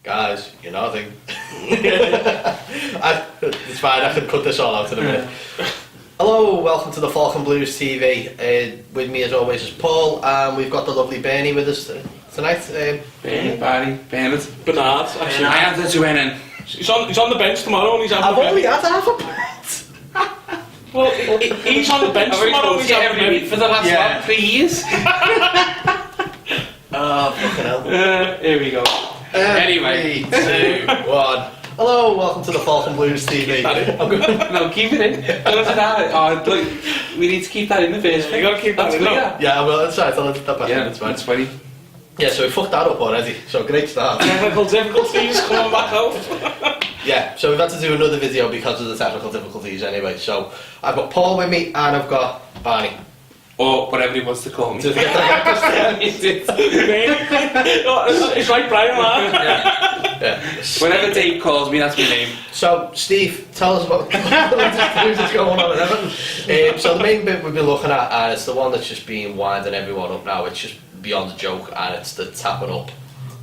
Guys, you're nothing. It's fine, I can cut this all out in a minute. Hello, welcome to the Falcon Blues TV. With me as always is Paul, and we've got the lovely Bernie with us tonight. Bernard, actually. I had the winning. He's on the bench tomorrow and he's having I've only had half a pint. Well, he's on the bench tomorrow and he's having a for the last 3 years. Oh, fucking hell. Here we go. Anyway. 3, 2, 1. Hello, welcome to the Falcon Blues TV. No, keep it in. Look, we need to keep that in the first thing. You gotta keep that in. Yeah, well, that's right, I'll let that back. Yeah, It's fine. it's funny. Yeah, so we fucked that up already, so great start. Technical difficulties coming back out. Yeah, so we've had to do another video because of the technical difficulties anyway. So I've got Paul with me and I've got Barney. Or whatever he wants to call me. To get that It's like Brian, man. yeah. Whenever Dave calls me, that's my name. So, Steve, tell us about the latest news that's going on at Everton. So the main bit we've been looking at, and it's the one that's just been winding everyone up now, it's just beyond a joke, and it's the tapping up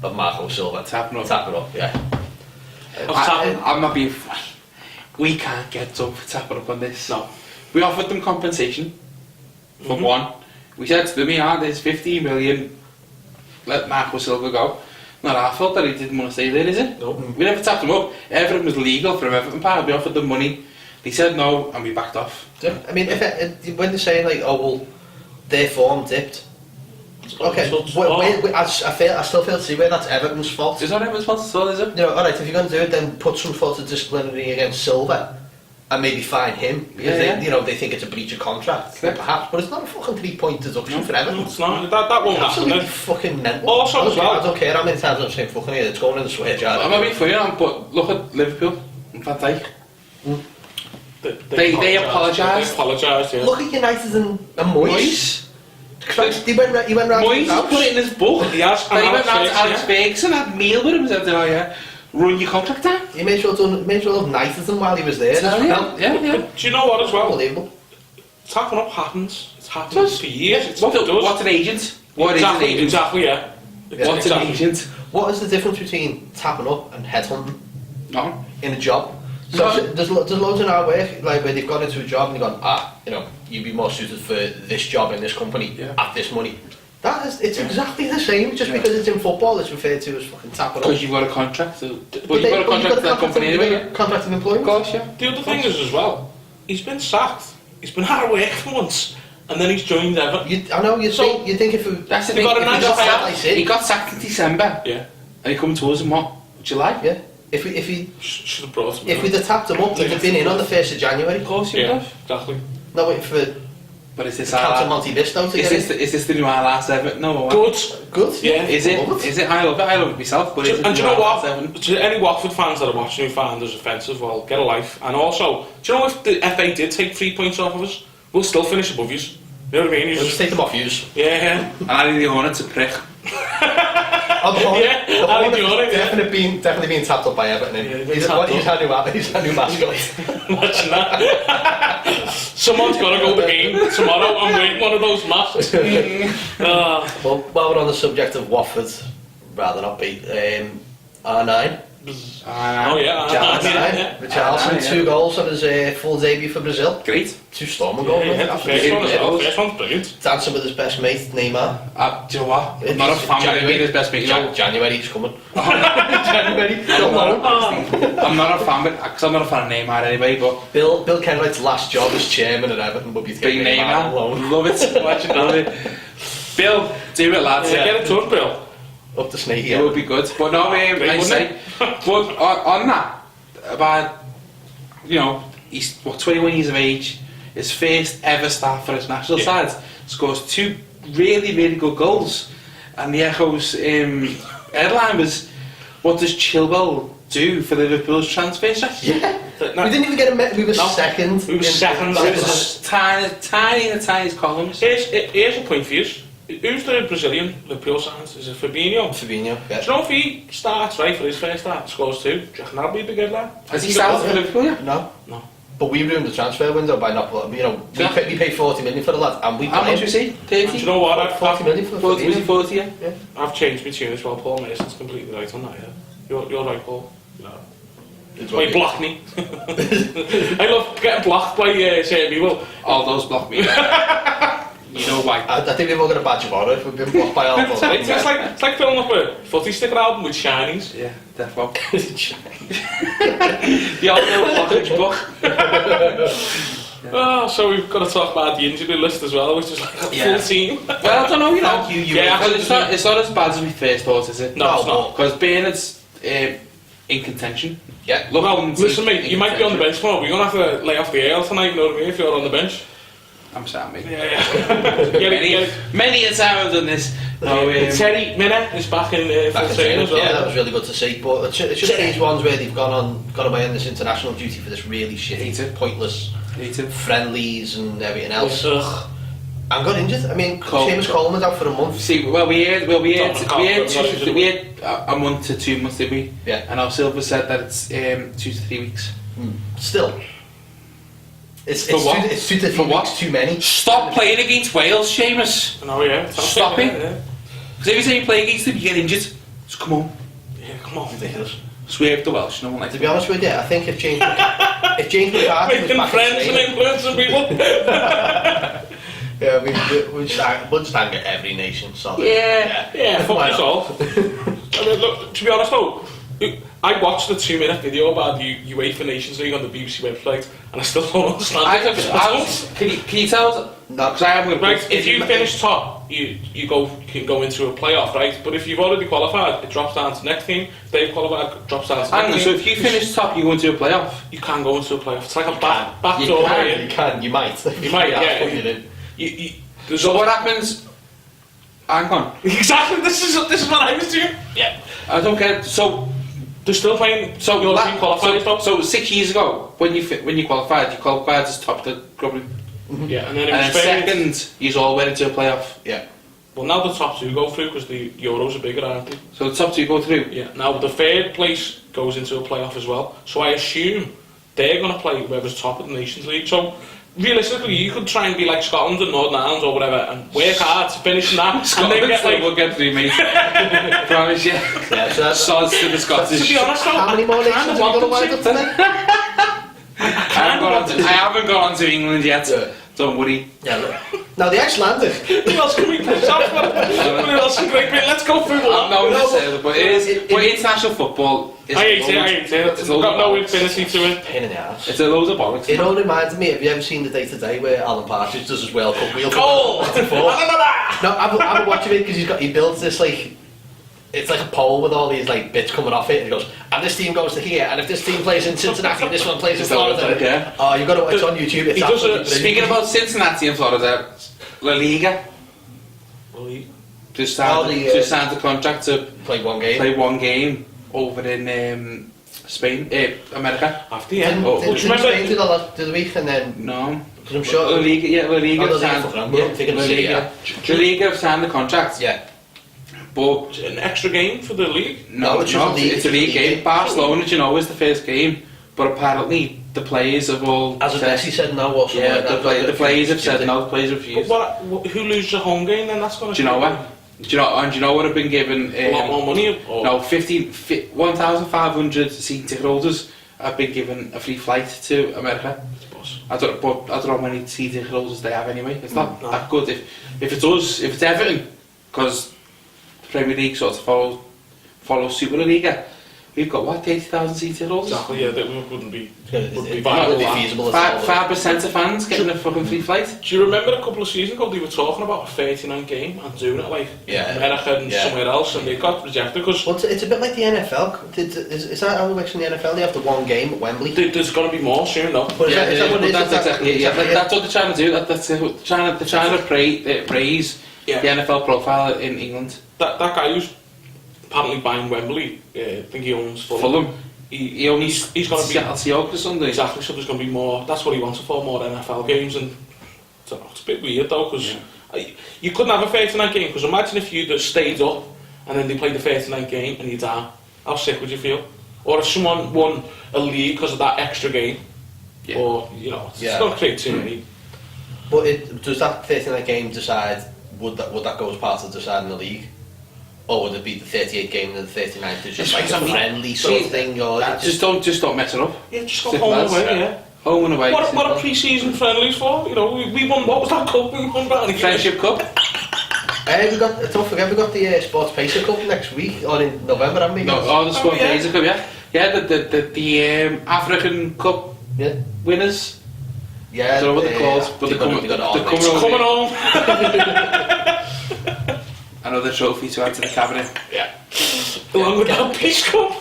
of Marco Silva. Tapping up. Tapping up, yeah. I'm not being funny. We can't get done for tapping up on this. No. We offered them compensation for one. We said to them, there's 15 million, let Marco Silva go. Not our fault that he didn't want to stay there, is it? No. We never tapped him up. Everything was legal from Everton Park. We offered them money. They said no, and we backed off. I mean, when they're saying like, oh well, their form dipped. Okay, I still fail to see where that's Everton's fault. It's not Everton's fault at all, is it? You know, alright, if you're going to do it, then put some sort of disciplinary against Silva and maybe fine him because they think it's a breach of contract, perhaps. But it's not a fucking 3-point deduction for Everton. It's not. That won't happen. Absolutely fucking mental. Also, as well, I don't care how many times I'm saying fucking here. It's going in the swear jar. I'm not being funny, but look at Liverpool and Van Dijk. They apologised. They apologised, yeah. Look at United and Moyes. He went round. Moyes put it in his book. He has. He went round to Alex Ferguson, had a meal with him and said, oh yeah, run your contract down. He made sure to have knighted him while he was there. Yeah. Do you know what as well? Unbelievable. Tapping up happens. It's happened for years. What's an agent? What exactly, is an agent? Exactly, yeah. What's an agent? What is the difference between tapping up and headhunting No. in a job? So there's loads in our work like where they've gone into a job and they've gone, you'd be more suited for this job in this company at this money. It's exactly the same, just because it's in football it's referred to as fucking tapping up. Because you've got a contract. But you've got a contract with that company anyway. Contract of employment. Of course, yeah. The other thing is as well, he's been sacked. He's been out of work for months, and then he's joined Everton. You think if That's the thing. He got sacked in December. Yeah. And he come to us in what? July? Yeah. If should have brought him. If we'd have tapped him up, he'd have been in on the 1st of January. Of course, you would have. Exactly. Not waiting for But is this Council Monte Visto to get is this the new last Everton? No. Good. Yeah. Is it? Is it? I love it myself. But And do you know what? To any Watford fans that are watching who find us offensive, well, get a life. And also, do you know if the FA did take 3 points off of us, we'll still finish above you. You know what I mean? We'll just take them off yous. Yeah. And I need the Hornets to prick. Definitely being tapped up by Everton. He's our new mascot. Imagine that. Someone's got to go to the game tomorrow and win one of those masks. Well, while we're on the subject of Watford, rather not be, R9. Oh yeah, Richarlison, 2 goals on his full debut for Brazil. Great. 2 Storming goals. First one's brilliant. Dancing with his best mate, Neymar. Do you know what? I'm not a fan of his best mate. January, he's coming. January. I'm not a fan, because I'm not a fan of Neymar anyway. But Bill Kenwright's last job as chairman at Everton would be to get Neymar alone. Love it. Watch it. Bill, do it, lads. Get it done, Bill. Up the snake, It would be good. But no, I say. But on that, about, he's 21 years of age, his first ever start for his national side, scores 2 really, really good goals. And the Echo's headline was, what does Chilwell do for Liverpool's transfer strategy? Yeah. We didn't even get a we were second. We were second. It was tiny columns. Here's a point for you. Who's the Brazilian Liverpool signs? Is it Fabinho? Fabinho, yeah. Do you know if he starts right for his first start, scores 2? Do you reckon that'll be a big headline? Has he started for Liverpool yet? No. But we ruined the transfer window by not, we paid 40 million for the lad, and we. How much you see? 30? Do you know what? 40 million for 40, yeah. I've changed my tune as well. Paul Mason's completely right on that. Yeah, you're right, Paul. No. Why block me? I love getting blocked by certain people. All those block me. You know why? I think we've all got a badge of honour if we've been blocked by all those. It's like filling up a footy sticker album with shinies. Yeah, definitely. The old blockage book. Oh, so we've got to talk about the injury list as well, which is like a full team. Well, I don't know, you know. Yeah, it's not as bad as we first thought, is it? No, it's not. Because Bernard's in contention. Yeah. Well, listen, mate, you might be on the bench tomorrow. We're going to have to lay off the ale tonight, you know what I mean, if you're on the bench. I'm sorry, mate. Yeah. Many a time I've done this. Terry Minna is back in full training as well. Yeah, that was really good to see. But it's just these ones where they've gone away on this international duty for this really shitty, pointless friendlies and everything else. Ugh. And got injured. I mean, Seamus Coleman's out for a month. See, we had a month to 2 months, did we? Yeah. And our Silver said that it's 2 to 3 weeks. Still. It's 2 to 3 weeks too many. Stop playing against Wales, Seamus. I know, yeah. Stop it. Because every time you play against them, you get injured. Just come on. Yeah, come on. Ridiculous. Swear up the Welsh, no one likes To be honest with you, I think if James McCarthy was making back friends and influencing people. Yeah, we just anger every nation, so Yeah, fuck yourself. I mean, look, to be honest though, I watched the 2-minute video about the UEFA Nations League on the BBC website, and I still don't understand it. Can you tell us? No, because I haven't. Right, if you finish top, you can go into a playoff, right? But if you've already qualified, it drops down to next team. If they've qualified, it drops down to next team. So if you finish top, you go into a playoff. You can go into a playoff. It's like a back door. You might. You might, yeah. So what happens? Hang on. Exactly. This is what I was doing. Yeah. I don't get it. So they're still playing. So your team qualified. So 6 years ago, when you qualified as top the group. Yeah, and then second, you're all went into a playoff. Yeah. Well, now the top two go through because the Euros are bigger, aren't they? So the top two go through. Yeah. Now the third place goes into a playoff as well. So I assume they're going to play whoever's top of the Nations League. So realistically, you could try and be like Scotland and Northern Ireland or whatever and work hard to finish in that. Scotland and then get we'll get through, mate. Promise you. Yeah, so sods to the Scottish. To be honest, though, how many more nations have you got to wind up today? I haven't gone to England yet. Don't worry. Yeah, look. Now the Icelandic. Who else can we put out? Who else can Great Britain? Let's go through one. But international football is I hate it. I've got no infinity to it. Pain in the ass. It's a load of bollocks. It all reminds me, have you ever seen the Day to Day where Alan Partridge does his World Cup wheel? Goal! I don't know that! No, I've been watching it because he builds this like, it's like a pole with all these like bits coming off it, and he goes, and this team goes to here, and if this team plays in Cincinnati, this one plays in Florida. Yeah. Oh, you've got to watch it on YouTube. It's absolutely speaking about Cincinnati and Florida, La Liga just signed a contract to play one game over in Spain, America. After, yeah. Didn't Spain do the week, and then no. Because I'm sure La Liga have signed the contract. Yeah. But an extra game for the league? No, it's a league game. Barcelona, is the first game, but apparently the players have all. As Messi said no, or something. Yeah, the players have said no. The players refused. But who loses a home game then? That's going to. Do you know what? Do you know what have been given? A lot more money. No, 1,500 season ticket holders have been given a free flight to America. I don't know how many season ticket holders they have anyway. It's not that good. If it's us, if it's Everton, because Premier League sort of follow Super Liga. We've got what, 80,000 seated holders? Exactly, yeah, that wouldn't be feasible. 5% of fans getting a fucking free flight. Do you remember a couple of seasons ago they were talking about a 39 game and doing it like America and somewhere else, and they got rejected because. Well, it's a bit like the NFL. Is that how it works in the NFL? They have the one game at Wembley. There's going to be more soon, though. But that's exactly it. Yeah, that's what they're trying to do. They're trying to praise the NFL profile in England. That guy who's apparently buying Wembley, I think he owns Fulham. He's going to be Seattle Sunday. Exactly, so there's going to be more. That's what he wants for, more NFL games, and so it's a bit weird though, because you couldn't have a 39 game. Because imagine if you'd stayed up and then they played the 39 game and you're down. How sick would you feel? Or if someone won a league because of that extra game, Yeah. Or, you know, it's Yeah. going to create too many. But does that 39 game decide, would that go as part of deciding the league? Or would it be the 38 game and the 39 to just like a friendly sort of thing? Or Just don't mess it up. Yeah, just go Simple home and as, away, yeah. Home and away. What are pre-season friendlies for? You know, we won, what was that cup we won back? Friendship Cup. Don't forget we got the Sports Pacer Cup next week, or in November, haven't we? No, the Sport yeah. Pacer Cup, yeah. Yeah, the African Cup Yeah. winners. Yeah. I don't know what they're called, but they're coming Coming home. Another trophy to add to the cabinet. Yeah. Along with that Peace Cup.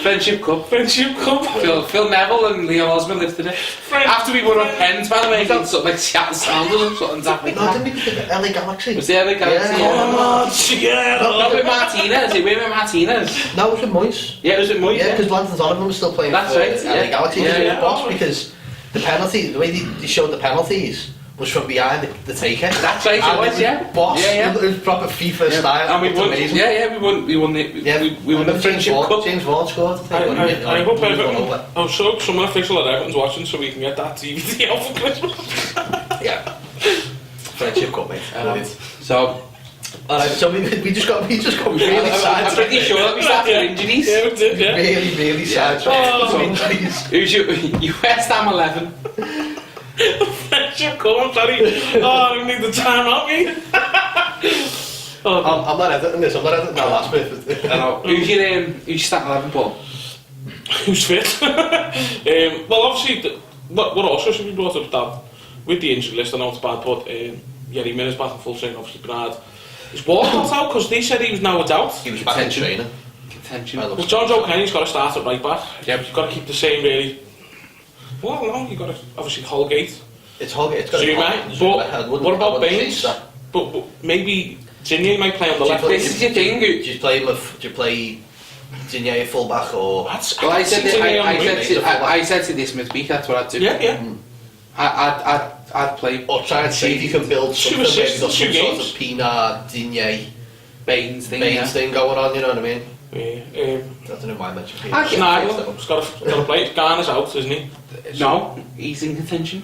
Friendship Cup. Friendship Cup. Phil Neville and Leo Osmond lifted it. After we won on pens, by the way, got something like Seattle Sounders and something like No, that. didn't we get the LA Galaxy? Was there the Galaxy? Yeah. Not with Martinez, it was with Martinez. No, it was with Moyes. Yeah, it was with Moyes. Yeah, because Landon Donovan was still playing That's for right, LA yeah. Galaxy. Yeah, yeah. Boss, because the penalty, the way they showed the penalties was from behind the taker. That's right, it was, yeah. Boss, Yeah, yeah. it was proper FIFA style. And we It's won. amazing. Yeah, we won the. Yeah, we won the Friendship Cup. James Vaughan scored. I hope Everton, I'm sure someone official at Everton's watching so we can get that DVD out for Christmas. Yeah. Friendship Cup, mate. So, Alright, so we just got really I'm pretty sure that we started Yeah. injuries. Yeah, we did, yeah. really sad. Oh. Injuries. Who's you West Ham 11? Friendship Cup, I'm sorry. Oh, I need the time out, mate. Oh, I'm not editing this. I'm not editing that last bit. I know. Who's your starting 11, Paul? who's fit? Well, obviously, what also should be brought up that with the injury list, I know it's bad, but Yerry Miller's back in full swing, obviously Bernard. Is Walcott out? Because they said he was now a doubt. He was back in training. Contention. Well, John Joe Kenny's got to start at right back. Yep. You've got to keep the same, really. Well, no, you've got to, obviously, Holgate. It's Holgate. It's got to be Zuma. But what about Baines? But maybe Zinni might play on the left. This is your thing. Do you play Digne full back or? Well, I said to this midweek, that's what I'd do. Yeah, yeah. I'd play. Or try and see if you can build something. Maybe assists, got some two sort games. of Pina, Digne, Baines thing. going on. You know what I mean? Yeah. I don't know why I mentioned Pina. Schneider's got to play. Garner's out, isn't he? No, he's in contention.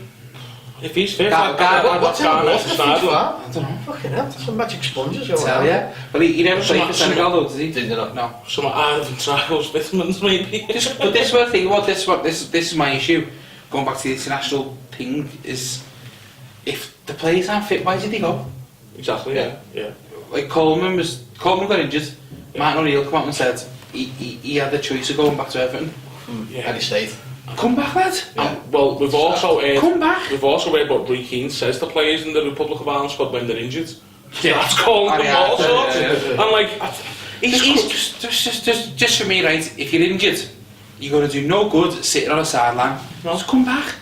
If he's fit, What's Garner that? and Schneider. I don't know. Fucking hell, some magic sponges. Tell ya. Well, he never played for Some- Senegal though, did he? Did you not? No. Some Ireland trials, vitamins, maybe. But this one thing, this is my issue. Going back to the international thing is, if the players aren't fit, why did they go? Exactly, yeah. Like Coleman got injured. Martin O'Neill come out and said he had the choice of going back to Everton. Yeah. And he stayed. Come back, lad. Well, we've also Come back. We've also heard what Roy Keane says to players in the Republic of Ireland squad when they're injured. Yeah. That's calling them all sorts. Yeah. And like, He's just for me, right? If you're injured, you're gonna do no good sitting on a sideline. No. Just come back.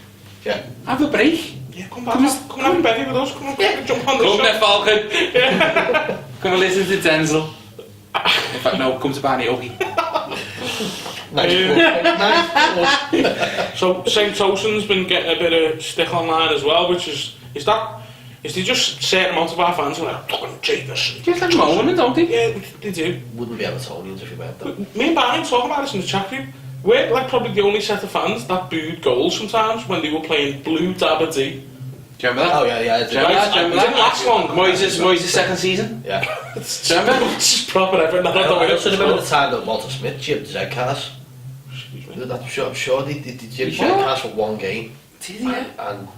Yeah. Have a break. yeah, come back, come and have a bevy with us. Come on, jump on the Come show. there, Falcon. Come and listen to Denzel. In fact, no, come to Barney Ogie. Nice. So St. Tosun's been getting a bit of stick online as well, which is there just certain amount of our fans who are like, fucking Jesus. Just like moaning, don't they? Yeah, they do. Wouldn't be Evertonians if you weren't though. Me and Barney were talking about this in the chat group. We're like probably the only set of fans that booed goals sometimes when they were playing Blue Dabba D. Do you remember that? Oh yeah. Do you remember that? Do you remember It didn't last long. Moyes' second season? Yeah. Do you remember? It's just proper Everton. I don't know I where also remember the time that Walter Smith jibbed Zedcast. I'm sure they jibbed Sure? Zedcast for one game. Did he? Yeah. And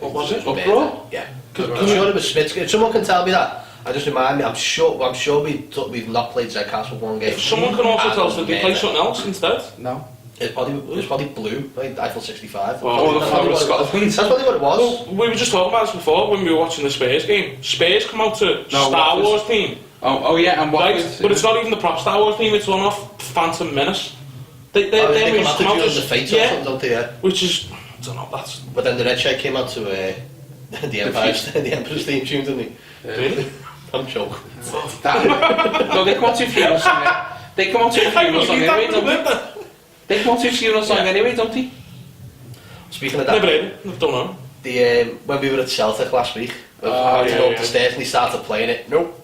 What was it? Uproar? Yeah. I'm sure it was Smith. If someone can tell me that, I just remind me. I'm sure we've not played Zedcast for one game. If someone can also tell us that they play something else instead. No. It was probably Blue, like Eiffel 65. Oh, the That's Father probably of what it was. Scotland. That's probably what it was. Well, we were just talking about this before when we were watching the Spurs game. Spurs come out to No, Star Watford. Wars team, Oh yeah, and what? right? But it's not even the prop Star Wars team. It's one off Phantom Menace. They They moves come out to come out during as the fate or yeah, something, don't they? Yeah. which is I don't know. That's But then the Red Shed came out to the Emperor's theme tune, didn't he? really. I'm joking. No, they come on to a funeral song. They come on to a funeral song anyway, don't they? They come on to a funeral song anyway, don't they? Speaking of that, Never heard it. I don't know. When we were at Celtic last week, we Oh, had to yeah, go yeah. up the stairs and he started playing it. Nope.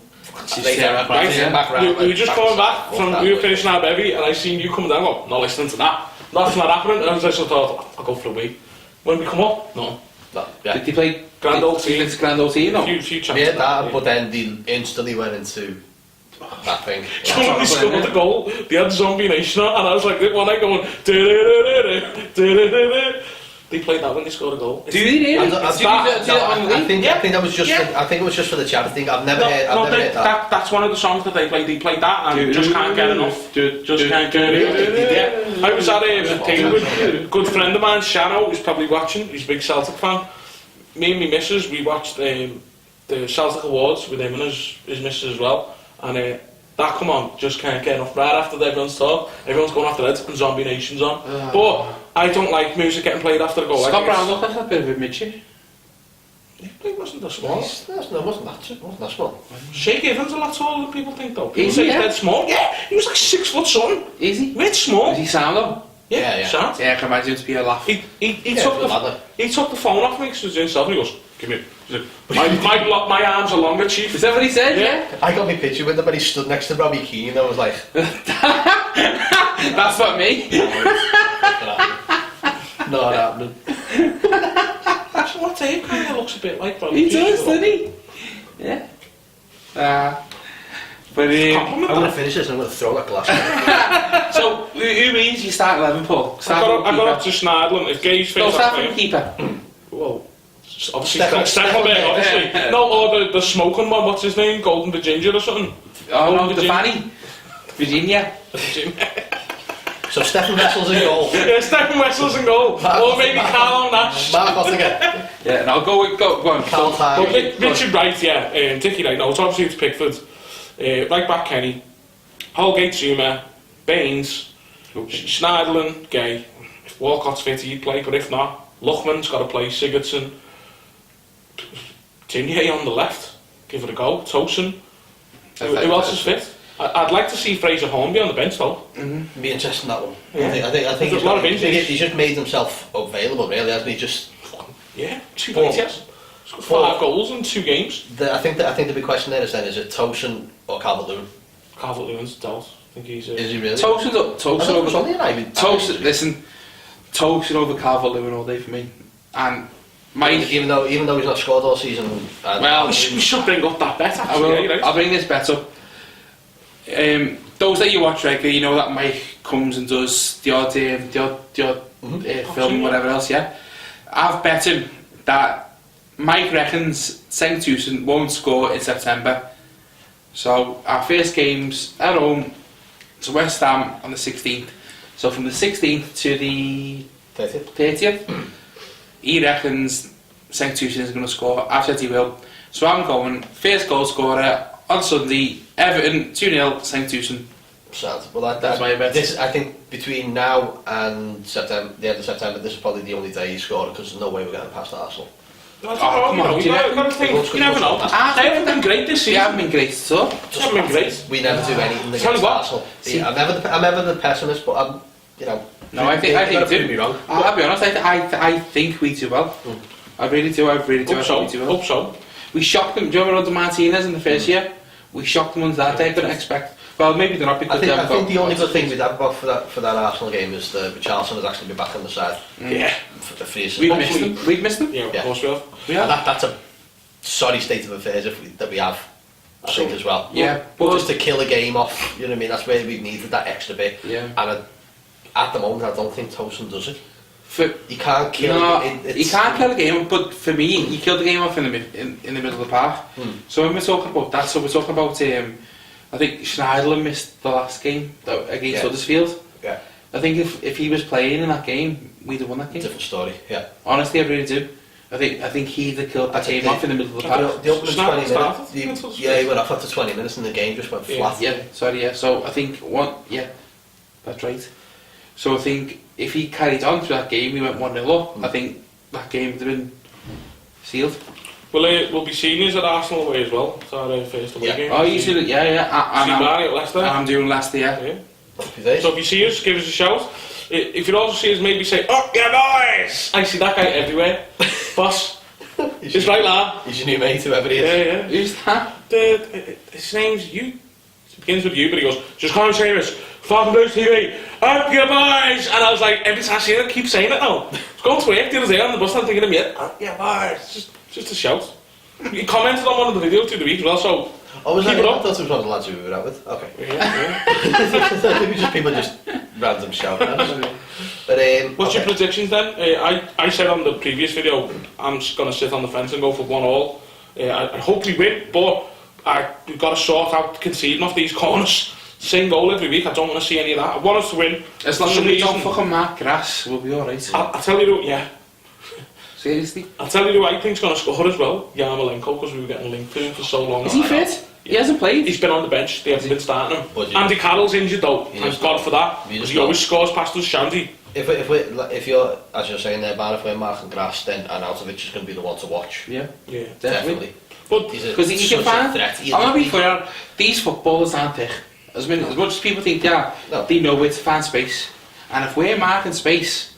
Straight Sarah back round, We were just coming back Fuck from that. we were finishing our bevy and I seen you coming down. Well, not listening to that. Nothing like happening. And I just thought I'll go for a wee. When we come up, no. No, yeah. Did they play Grand Old Team? It's Grand Old Team, no? Few chances. Yeah, that, but then they instantly went into that thing. So when they scored the goal, they had Zombie Nation on, and I was like, one night going, they played that when they scored a goal. Do they really? I think that was just. I think it was just for the charity thing. I've never heard that. That's one of the songs that they played. They played that and just can't get enough. Just can't get enough. I was at a thing with a good friend of mine, Shano, who's probably watching. He's a big Celtic fan. Me and my missus, we watched the Celtic Awards with him and his missus as well. And that come on, just can't get enough. Right after everyone's talk, everyone's going after it, and Zombie Nation's on. But I don't like music getting played after a goal. Scott Brown looked like a bit of a midget. He wasn't that small. No, it wasn't that small. Shea Given's a lot taller than people think though. People Is say he, he's yeah? dead small. Yeah, he was like 6 foot something. Is he? Mid small. Is he sound though? Yeah. Sound. Yeah, I can imagine it to be a laugh. He took the phone off me because he was doing stuff and he goes, give me it. He said, my arms are longer, chief. Is that what he said? Yeah. I got my picture with him and he stood next to Robbie Keane and I was like... That's not me. No, it happened. So what Dave kind of looks a bit like Robbie He Keane. does, doesn't he? Yeah. But I'm going to finish this and I'm going to throw that glass. so, who means you start 11, Paul? I got up to Schneidlin. If Gage Go face start from the keeper. Well, obviously Stefan, obviously. No, or the smoking one, what's his name? Golden Virginia or something? Oh no, the Fanny. Virginia. So Stefan Vessel's in goal. Yeah, Stefan Vessel's in goal. Or maybe Carl Nash. Mark Ottega. Yeah, and I'll go on. Carl Tag. Richard Wright, yeah. Dickie Wright, no, it's obviously it's Pickford. Right back Kenny. Holgate, Zuma. Baines. Schneiderlin, Gay. If Walcott's fit, he'd play, but if not, Luchman's got to play. Sigurdsson. Tinier on the left. Give it a go. Tosin. Who else is fit? I'd like to see Fraser Hornby on the bench though. Be interesting that one. Yeah. I think There's a lot of injuries. he's just made himself available, really, hasn't he? Just 2 points, yes. He's got 5 goals in 2 games. I think the big question there is then: is it Tosin or Calvert-Lewin? Calvert-Lewin's dealt. I think he's. Is he really? Tosin over. only an Ivy. Listen, Tosin over Calvert-Lewin all day for me. And Mike, even though he's not scored all season. Well, we should bring up that bet actually. I'll bring this bet up. Those that you watch regularly, you know that Mike comes and does the odd film, whatever else. Yeah, I've bet him that Mike reckons St. Tucson won't score in September. So our first game's at home to West Ham on the 16th. So from the 16th to the 30th, he reckons St. Tucson is going to score. I've said he will. So I'm going first goal scorer on Sunday. Everton 2-0 St. Tucson. Sad. Well, that's my bet. I think between now and September, the end of September, this is probably the only day he's scored because there's no way we're going past Arsenal. Come on, you never know. They haven't been great this season. They haven't been great at all. They haven't been great. We never do anything against Arsenal. I'm ever the pessimist, but I'm, No, I think you do. Me wrong. I'll be honest. I think we do well. I really do. I really do. Hope do well. so. We shocked them. Do you remember under Martinez in the first year? We shocked them ones that they couldn't expect. Well, maybe they're not because I think the only good thing we'd have got for that Arsenal game is that Richarlison has actually been back on the side. Yeah. We've missed them. Yeah, of course we have. And that's a sorry state of affairs that we have. I think as well. Yeah. But just to kill a game off, you know what I mean? That's where we've needed that extra bit. Yeah. And at the moment, I don't think Tosin does it. He can't kill. He can't kill a game, but for me, he killed the game off in the middle of the park. So when we're talking about that, we're talking about I think Schneiderlin missed the last game against Huddersfield. Yeah. I think if he was playing in that game, we'd have won that game. Different story. Yeah. Honestly, I really do. I think he'd have killed that game off in the middle of the park. The opening 20 minutes. He went off after 20 minutes and the game just went flat. So I think that's right. So I think if he carried on through that game, we went 1-0 up. I think that game would have been sealed. We'll be seniors at Arsenal away as well. It's our first away game. Oh, you should, at Leicester. I'm doing Leicester, yeah. So if you see us, give us a shout. If you also see us, maybe say, "Oh, yeah, boys!" I see that guy everywhere. Boss. It's right, lad. He's your new mate, whoever he is. Yeah. Who's that? His name's you. It begins with you, but he goes, "Just come and say this. Falcon Blues TV, up your boys! And I was like, every time I see it, I keep saying it now. I was going to work the other day on the bus, and I'm thinking of me, up your boys! Just a shout. He commented on one of the videos through the week as well, so keep it up. I thought it was one of the lads who we were out with. Okay. Yeah. Maybe just people just random shouting at us. But, What's your predictions then? I said on the previous video, I'm just going to sit on the fence and go for 1-1. I hope we win, but we've got to sort out conceding off these corners. Same goal every week, I don't want to see any of that. I want us to win. As long as we don't fucking mark grass, we'll be alright. I'll tell you who, yeah. Seriously? I'll tell you who I think's going to score as well, Yarmolenko, because we were getting linked to him for so long. Is he fit? He hasn't played? He's been on the bench, they haven't been starting him. Andy Carroll's injured though, thank God for that, because he always scores past us, Shandy. If you're, as you're saying there, Barn, if we're marking grass, then Arnautovic is going to be the one to watch. Yeah, Definitely. But because he can find, I'm going to be fair, these footballers aren't thick. As much as people think, they know where to find space. And if we're marking space,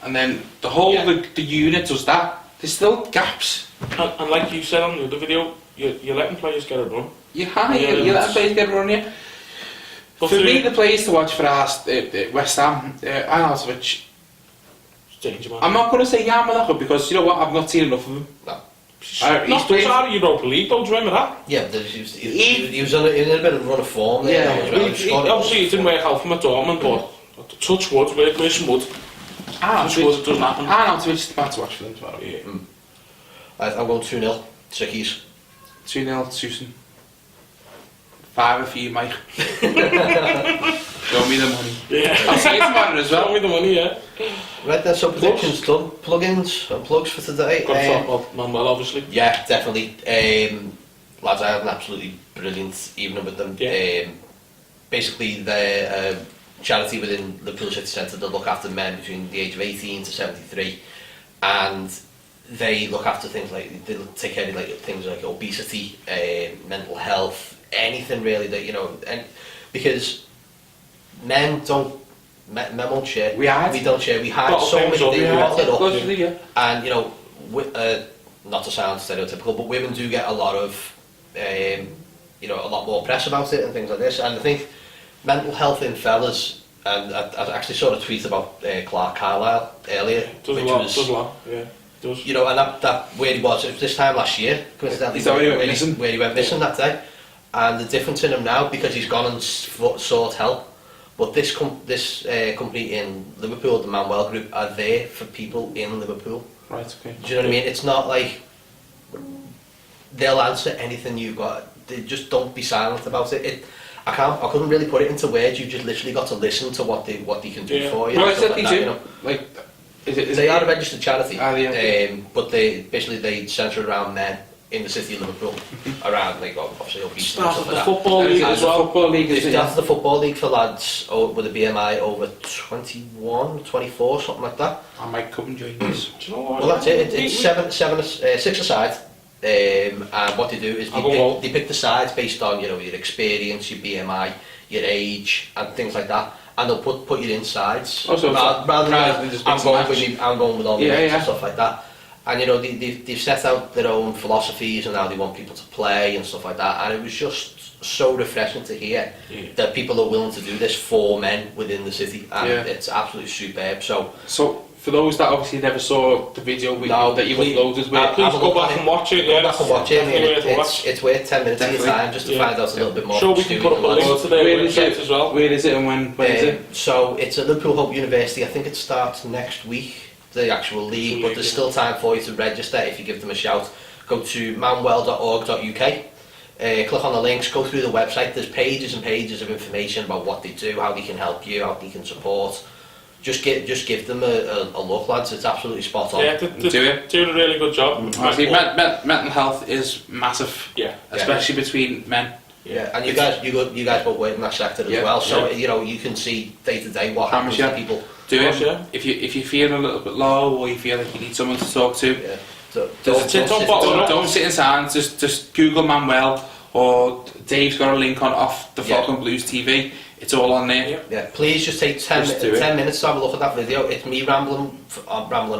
and then the whole, the unit does that, there's still gaps. And like you said on the other video, you're letting players get a run. You're letting players get a run, yeah. But for me, the players to watch for us, West Ham, Arnautovic, I'm not going to say Yarmolenko because, you know what, I've not seen enough of him. No. Not just out of Europa League though, do you remember that? Yeah, he was in a bit of a run of form there. Obviously it didn't work out for my Dortmund, but touch wood, wear some wood. Touch wood, it doesn't happen. Arnautovic is the man to watch for them as well. Yeah. I'm going 2-0, Sickies. 2-0, Susan. 5 for you, Mike. Show me the money. Yeah. I'll see you tomorrow as well. Show me the money, yeah. Right then, so predictions done. Plug-ins and plugs for today. Got to talk about Manuel, obviously. Yeah, definitely. Lads, I had an absolutely brilliant evening with them. Yeah. Basically, they're a charity within Liverpool City Centre that look after men between the age of 18 to 73. And they look after things like, they take care of like things like obesity, mental health, anything really that, you know, and because men won't share. We don't share. We hide so many things. We bottle it up. And you know, not to sound stereotypical, but women do get a lot of, you know, a lot more press about it and things like this. And I think mental health in fellas. And I actually saw a tweet about Clark Carlisle earlier, does a lot. Yeah. You know, and that where he was this time last year, coincidentally, where he went missing that day. And the difference in him now, because he's gone and sought help, but this company in Liverpool, the Manuel Group, are there for people in Liverpool. Right, okay. Do you know what I mean? It's not like they'll answer anything you've got. They just don't be silent about it. I couldn't really put it into words. You've just literally got to listen to what they can do for you. Well, it's like you know. Like, they are a registered charity, but they centre around men in the city of Liverpool, around like obviously obesity and stuff like that. Football league as well. Football league That's the football league for lads with a BMI over 21, 24, something like that. I might come and join this. Do you know what? Well, that's it. It's 6 aside. And what they do is they pick the sides based on, you know, your experience, your BMI, your age, and things like that. And they'll put you in sides rather than just I'm going with all the mates and stuff like that. And you know, they've set out their own philosophies and how they want people to play and stuff like that. And it was just so refreshing to hear that people are willing to do this for men within the city, and it's absolutely superb. So for those that obviously never saw the video that you've uploaded, please go back and watch it. Go back and watch it. It's worth 10 minutes of your time just to find out a little bit more. Sure, we can put up a link to their website as well. Where is it and when is it? So it's at Liverpool Hope University. I think it starts next week, the actual league, but there's still time for you to register if you give them a shout. Go to manuel.org.uk, click on the links, go through the website. There's pages and pages of information about what they do, how they can help you, how they can support. Just give them a look, lads. It's absolutely spot on. Yeah, they're doing a really good job. Mental health is massive, especially between men. Yeah, and you guys both work in that sector as well, so you know, you can see day to day what happens to people. If you're feeling a little bit low, or you feel like you need someone to talk to, don't sit in silence. Just Google Manuel, or Dave's got a link on off the Falcon Blues TV. It's all on there. Yeah, please just take 10 minutes to have a look at that video. It's me rambling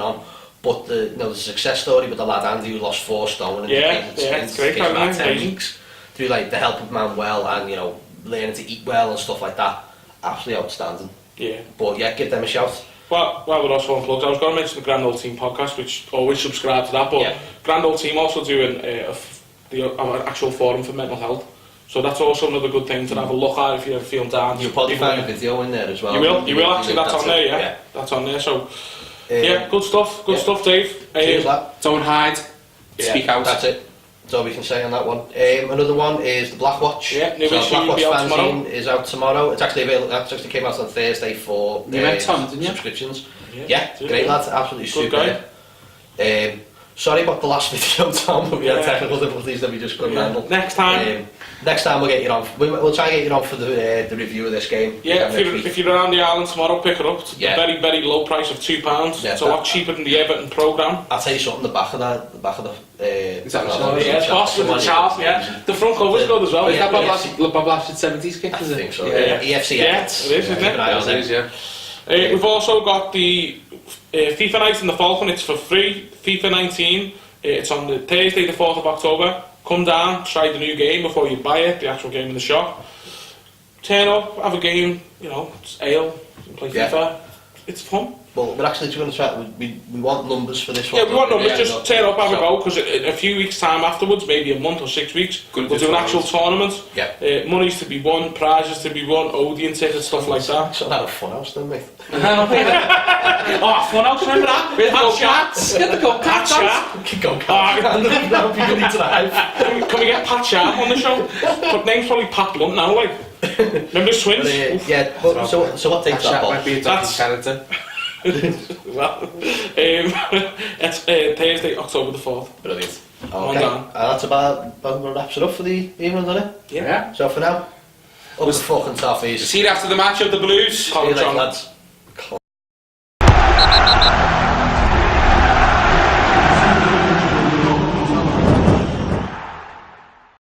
on, but the success story with the lad Andy who lost 4 stone and it's great. about 10 weeks through like the help of Manuel and, you know, learning to eat well and stuff like that. absolutely outstanding. Yeah. But yeah, give them a shout. Well, we're also on plugs. I was going to mention the Grand Old Team podcast, which always subscribe to that, but Grand Old Team also doing our actual forum for mental health. So that's also another good thing to have a look at if you're feeling down. You'll probably find a video in there as well. You will actually, that's on there, yeah. That's on there, so... yeah, good stuff, Dave. Cheers, lad. Don't hide, speak out. That's it. That's all we can say on that one. Another one is the Black Watch. Yeah, new so issue Black will be Watch out tomorrow. fanzine is out tomorrow. It's actually available. That actually came out on Thursday for You met Tom, didn't you? subscriptions. Yeah, Great lad, absolutely good super. guy. Sorry about the last video, Tom, but we had technical difficulties that we just couldn't handle. Next time. Next time we'll get you on. We'll try and get you on for the review of this game. Yeah, if you're around the island tomorrow, pick it up. It's a very, very low price of £2. Yeah, it's a lot cheaper than the Everton programme. I'll tell you something. The back of the. Is that yeah, boss with the chart. Yeah, the front cover's good as well. Is that Bob Lash's 70s kick? I think so. Yeah. EFC. Yeah, it is, isn't it? Yeah. We've also got the FIFA night in the Falcon. It's for free. FIFA 19. It's on the Thursday, the 4th of October. Come down, try the new game before you buy it, the actual game in the shop. Turn up, have a game, it's ale, play FIFA. It's fun. Well, we're actually going to try. We want numbers for this one. Yeah, we want numbers. Just turn up, have a go, because in a few weeks' time afterwards, maybe a month or 6 weeks, we'll do an actual tournament. Yeah. Money's to be won, prizes to be won, Odeon tickets, stuff like that. So that a fun house, then, mate. Oh, fun house, remember that? Where's the go-karts? Get the go-karts out. Can we get Pat Sharp on the show? But name's probably Pat Blunt now, like. Remember the Twins? So what takes that ball? Might be a Docky's character. Well, it's Thursday, October the 4th. Brilliant. Okay, that's about wraps it up for the evening, doesn't it? Yeah. So for now, up the fucking toffees. See you after the match of the Blues. See you later, lads.